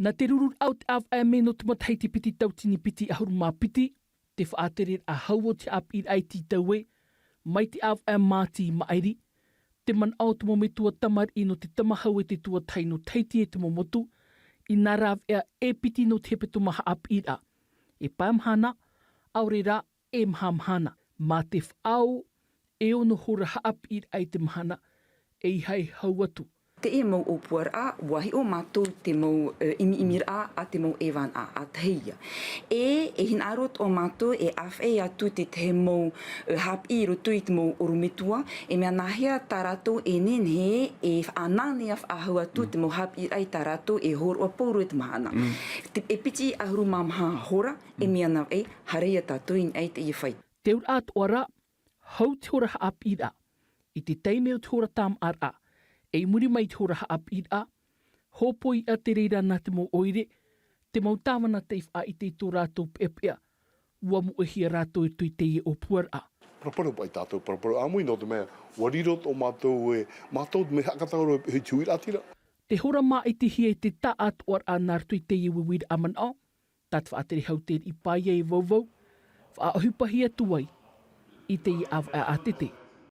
Na te rurur au te av me no te matai te piti tautini piti ahuru mā piti, te whaatere a hauo te ap I ai ti taue, mai te av māti maairi, te man au te me tua tamar I no te Tamahou e te Tuatahi no teiti e te momotu, I nā rav e piti no te hepe tumaha ap I a. E pāmhana, aurera e mhamhana, mā te whaau e ono hora haap I ai te mahana, e hai hau atu. Te e mau o puara, wahi o mātou te mau imi-imira a te mau ewan a teie. E hin arot o mātou e awhe atu te mau hap I roto I te mau orumetua, e mea nahia tarato e nenhe e whanane a hau atu te mau hap I ai tarato e horo a pauro e te mahana. E piti ahuru mamaha hora, e mea nau e hareia tātou I ai te I whai. Te ura at ora, hau te hora haap I I te teimeo te hora tam ara, e muri mai te hora haap I hopoi a te reira nā te mau oire, te mau tāmana te wha I te tō rātou pēpea, ua mu e hia rātou e tui teie o puara. Parapara pai tātou, parapara amui no te mea, warirot o mātou e, mātou me hakatauro e tuir atira. Te hora mā I te hia I te ta at ora nār tui teie wiwira aman au, tat wha atere hau te I paia I vauvau, wha ahupahia tuai, I teie av a atete.